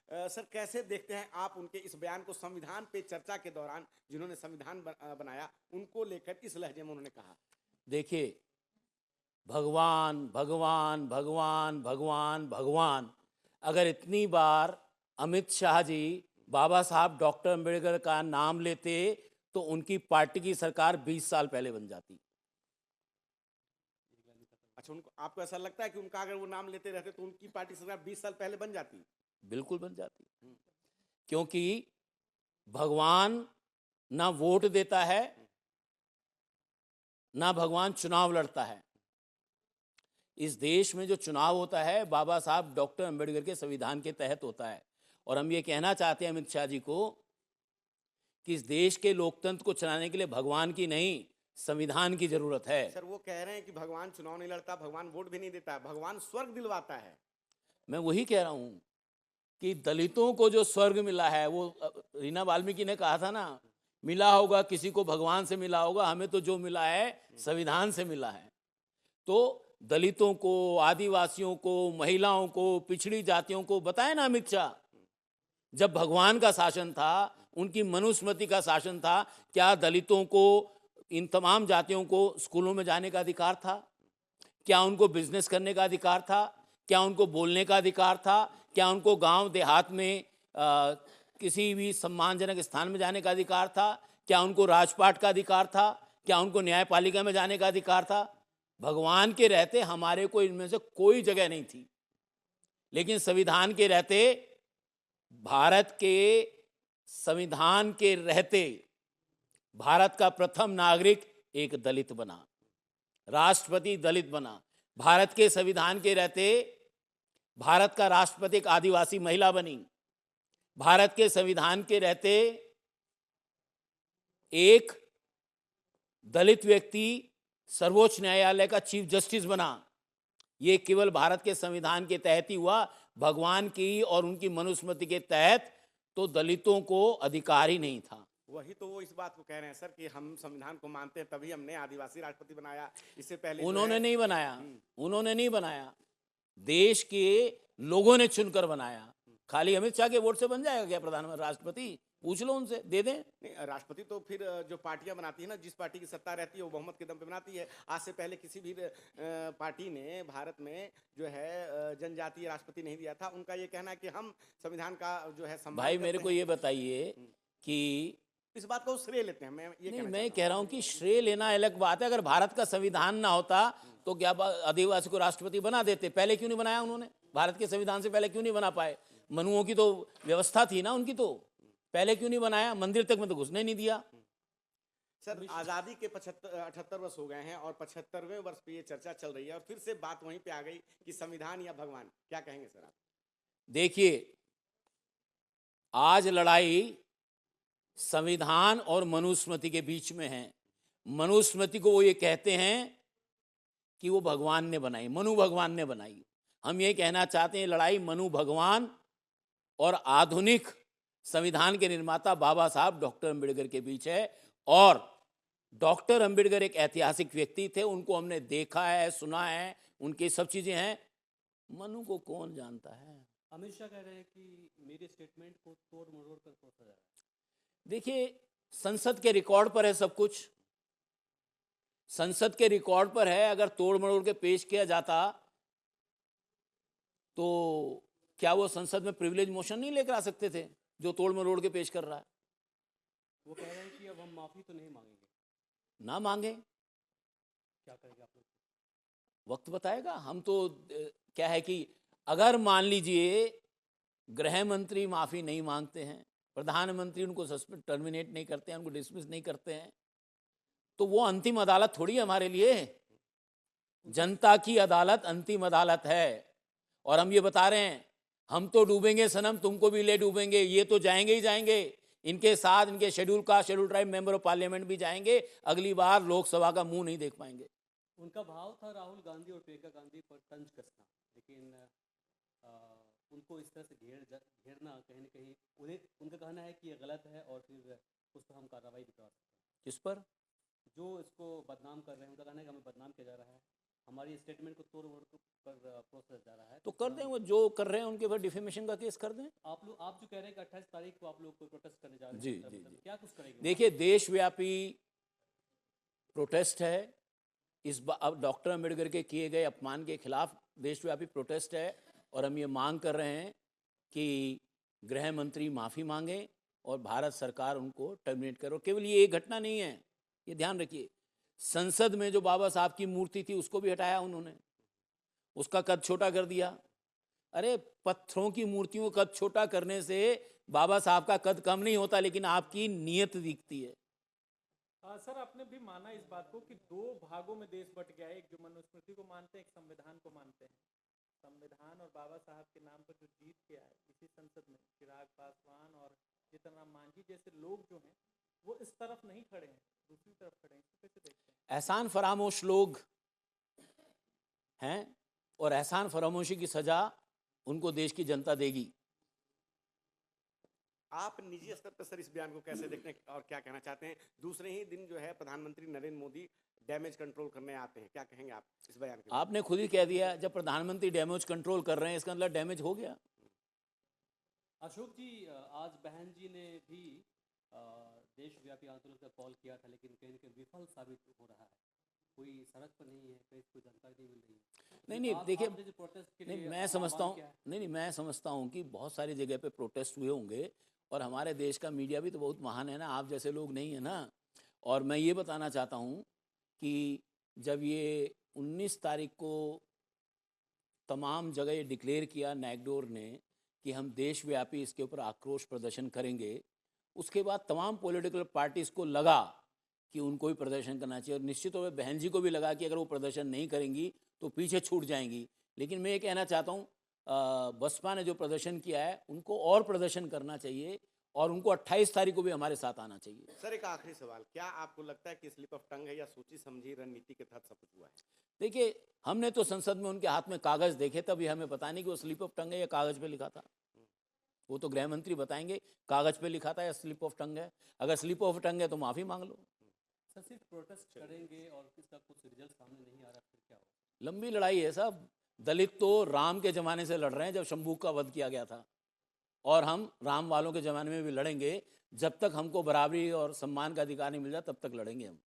Sir कैसे देखते हैं आप उनके इस बयान को? संविधान पे चर्चा के दौरान जिन्होंने संविधान बनाया उनको लेकर इस लहजे में उन्होंने कहा। देखिए, भगवान भगवान भगवान भगवान भगवान, अगर इतनी बार अमित शाह जी बाबा साहब डॉक्टर अम्बेडकर का नाम लेते तो उनकी पार्टी की सरकार 20 साल पहले बन जाती। अच्छा, उनको आपको ऐसा लगता है कि उनका अगर वो नाम लेते रहते तो उनकी पार्टी सरकार 20 साल पहले बन जाती? बिल्कुल बन जाती, क्योंकि भगवान ना वोट देता है, ना भगवान चुनाव लड़ता है। इस देश में जो चुनाव होता है बाबा साहब डॉक्टर अम्बेडकर के संविधान के तहत होता है। और हम ये कहना चाहते हैं अमित शाह जी को कि इस देश के लोकतंत्र को चलाने के लिए भगवान की नहीं, संविधान की जरूरत है। सर वो कह रहे हैं कि भगवान चुनाव नहीं लड़ता, भगवान वोट भी नहीं देता, भगवान स्वर्ग दिलवाता है। मैं वही कह रहा हूं कि दलितों को जो स्वर्ग मिला है, वो रीना वाल्मीकि ने कहा था ना, मिला होगा किसी को भगवान से मिला होगा, हमें तो जो मिला है संविधान से मिला है। तो दलितों को, आदिवासियों को, महिलाओं को, पिछड़ी जातियों को बताए ना अमित शाह, जब भगवान का शासन था, उनकी मनुस्मृति का शासन था, क्या दलितों को, इन तमाम जातियों को स्कूलों में जाने का अधिकार था? क्या उनको बिजनेस करने का अधिकार था? क्या उनको बोलने का अधिकार था? क्या उनको गांव देहात में किसी भी सम्मानजनक स्थान में जाने का अधिकार था? क्या उनको राजपाट का अधिकार था? क्या उनको न्यायपालिका में जाने का अधिकार था? भगवान के रहते हमारे को इनमें से कोई जगह नहीं थी। लेकिन संविधान के रहते, भारत के संविधान के रहते, भारत का प्रथम नागरिक एक दलित बना, राष्ट्रपति दलित बना। भारत के संविधान के रहते भारत का राष्ट्रपति एक आदिवासी महिला बनी। भारत के संविधान के रहते एक दलित व्यक्ति सर्वोच्च न्यायालय का चीफ जस्टिस बना। ये केवल भारत के संविधान के तहत ही हुआ। भगवान की और उनकी मनुस्मृति के तहत तो दलितों को अधिकार ही नहीं था। वही तो वो इस बात को कह रहे हैं सर कि हम संविधान को मानते हैं, तभी हमने आदिवासी राष्ट्रपति बनाया। इससे पहले उन्होंने नहीं बनाया, उन्होंने नहीं बनाया, देश के लोगों ने चुनकर बनाया। खाली अमित शाह के वोट से बन जाएगा क्या प्रधानमंत्री, राष्ट्रपति? पूछ लो उनसे, दे दें। नहीं, राष्ट्रपति तो फिर जो पार्टियां बनाती है ना, जिस पार्टी की सत्ता रहती है वो बहुमत के दम पे बनाती है। आज से पहले किसी भी पार्टी ने भारत में जो है जनजातीय राष्ट्रपति नहीं दिया था। उनका ये कहना है कि हम संविधान का जो है सम्मान भाई करते मेरे को हैं। ये बताइए कि इस बात को श्रेय लेते हैं। मैं ये नहीं, कहना मैं चाहता कह रहा हूं कि श्रेय लेना अलग बात है। अगर भारत का संविधान ना होता तो क्या आदिवासी को राष्ट्रपति बना देते? पहले क्यों नहीं बनाया उन्होंने? भारत के संविधान से पहले क्यों नहीं बना पाए? मनुओं की तो व्यवस्था थी ना उनकी, तो पहले क्यों नहीं बनाया? मंदिर तक में तो घुसने नहीं दिया। सर आज़ादी के 78 वर्ष हो गए हैं और 75वें वर्ष पे ये चर्चा चल रही है और फिर से बात वहीं पे आ गई कि संविधान या भगवान। क्या कहेंगे सर आप? देखिए, आज लड़ाई संविधान और मनुस्मृति के बीच में है। मनुस्मृति को वो ये कहते हैं कि वो भगवान ने बनाई, मनु भगवान ने बनाई। हम ये कहना चाहते हैं लड़ाई मनु भगवान और आधुनिक संविधान के निर्माता बाबा साहब डॉक्टर अम्बेडकर के बीच है। और डॉक्टर अम्बेडकर एक ऐतिहासिक व्यक्ति थे, उनको हमने देखा है, सुना है, उनकी सब चीजें हैं। मनु को कौन जानता है? अमित शाह कह रहे हैं कि मेरे स्टेटमेंट को तोड़ मरोड़ कर पहुंचा जा रहा है। देखिए, संसद के रिकॉर्ड पर है सब कुछ, संसद के रिकॉर्ड पर है। अगर तोड़ मरोड़ के पेश किया जाता तो क्या वो संसद में प्रिविलेज मोशन नहीं लेकर आ सकते थे जो तोड़ मरोड़ के पेश कर रहा है? वो कह रहे हैं कि अब हम माफी तो नहीं मांगेंगे। ना मांगे, क्या करेंगे आप लोग? वक्त बताएगा। हम तो क्या है कि अगर मान लीजिए गृह मंत्री माफी नहीं मांगते हैं, प्रधानमंत्री उनको सस्पेंड टर्मिनेट नहीं करते हैं, उनको डिसमिस नहीं करते हैं, तो वो अंतिम अदालत थोड़ी है हमारे लिए। जनता की अदालत अंतिम अदालत है। और हम ये बता रहे हैं, हम तो डूबेंगे सनम, तुमको भी ले डूबेंगे। ये तो जाएंगे ही जाएंगे, इनके साथ इनके schedule tribe member of parliament भी जाएंगे। अगली बार लोकसभा का मुंह नहीं देख पाएंगे। उनका भाव था राहुल गांधी और प्रियंका गांधी पर तंज कसना, लेकिन उनको इस तरह से घेरना कहीं ना कहीं, उन्हें उनका कहना है कि ये गलत है और फिर उस पर हम कार्रवाई भी करा सकते हैं। किस पर? जो इसको बदनाम कर रहे हैं, उनका कहना है कि हमें बदनाम किया जा रहा है हमारी स्टेटमेंट को तोड़ मोड़ कर प्रोसेस जा रहा है। तो कर दें, वो जो कर रहे हैं उनके ऊपर डिफेमेशन का केस कर दें। आप जो कह रहे हैं कि 28 तारीख को आप लोग कोई प्रोटेस्ट करने जा रहे हैं जी, उत्तर जी, प्रदेश, जी। क्या कुछ करेंगे? देखिए, देशव्यापी प्रोटेस्ट है इस बार। अब डॉक्टर अम्बेडकर के किए गए अपमान के खिलाफ देशव्यापी प्रोटेस्ट है, और हम ये मांग कर रहे हैं कि गृह मंत्री माफ़ी मांगे और भारत सरकार उनको टर्मिनेट करो। केवल ये एक घटना नहीं है, ये ध्यान रखिए। संसद में जो बाबा साहब की मूर्ति थी उसको भी हटाया उन्होंने, उसका कद छोटा कर दिया। अरे, पत्थरों की मूर्तियों का कद छोटा करने से बाबा साहब का कद कम नहीं होता, लेकिन आपकी नीयत दिखती है। सर, आपने भी माना इस बात को कि दो भागों में देश बट गया है, एक जो मनुस्मृति को मानते हैं, एक संविधान को मानते हैं। संविधान और बाबा साहब के नाम पर जो जीत किया है इसी संसद में, चिराग पासवान और जीतन राम मांझी जैसे लोग जो हैं वो इस तरफ नहीं खड़े हैं, दूसरी तरफ खड़े हैं। इसको कैसे देखते हैं? एहसान फरामोश लोग हैं, और एहसान फरामोशी की सजा उनको देश की जनता देगी। आप निजी स्तर पर सर इस बयान को कैसे देखते हैं और क्या कहना चाहते हैं? दूसरे ही दिन जो है प्रधानमंत्री नरेंद्र मोदी डैमेज कंट्रोल करने आते हैं, क्या कहेंगे आप इस बयान के बारे में? आपने खुद ही कह दिया, जब प्रधानमंत्री डैमेज कंट्रोल कर रहे हैं इसका मतलब डैमेज हो गया। अशोक जी, आज बहन जी ने भी देशव्यापी आंदोलन का कॉल किया था, लेकिन कहीं ना कहीं विफल साबित हो रहा है। कोई सड़क पर नहीं है, कहीं कोई जानकारी नहीं मिल रही है। नहीं, देखिए, आपने जो प्रोटेस्ट के नहीं, लिए मैं समझता आह्वान हूँ, किया है, नहीं, मैं समझता हूँ कि बहुत सारी जगह पे प्रोटेस्ट हुए होंगे, और हमारे देश का मीडिया भी तो बहुत महान है ना, आप जैसे लोग नहीं है ना। और मैं ये बताना चाहता हूँ कि जब ये 19 तारीख को तमाम जगह ये डिक्लेयर किया नैगडोर ने कि हम देशव्यापी इसके ऊपर आक्रोश प्रदर्शन करेंगे, उसके बाद तमाम पॉलिटिकल पार्टीज़ को लगा कि उनको भी प्रदर्शन करना चाहिए, और निश्चित तौर पर बहन जी को भी लगा कि अगर वो प्रदर्शन नहीं करेंगी तो पीछे छूट जाएंगी। लेकिन मैं ये कहना चाहता हूँ, बसपा ने जो प्रदर्शन किया है उनको और प्रदर्शन करना चाहिए, और उनको 28 तारीख को भी हमारे साथ आना चाहिए। सर, एक आखिरी सवाल, क्या आपको लगता है कि स्लिप ऑफ टंग है या सोची समझी रणनीति के तहत सब कुछ हुआ है? देखिए, हमने तो संसद में उनके हाथ में कागज़ देखे, तभी हमें पता नहीं कि वो स्लिप ऑफ टंग है या कागज़ पे लिखा था। वो तो गृह मंत्री बताएंगे कागज़ पे लिखा था या स्लिप ऑफ टंग है। अगर स्लिप ऑफ टंग है तो माफ़ी मांग लो। सर सिर्फ प्रोटेस्ट करेंगे और इसका कुछ रिजल्ट सामने नहीं आ रहा, फिर क्या होगा? लंबी लड़ाई है साहब। दलित तो राम के ज़माने से लड़ रहे हैं, जब शंभूक का वध किया गया था, और हम राम वालों के ज़माने में भी लड़ेंगे। जब तक हमको बराबरी और सम्मान का अधिकार नहीं मिल जाए तब तक लड़ेंगे हम।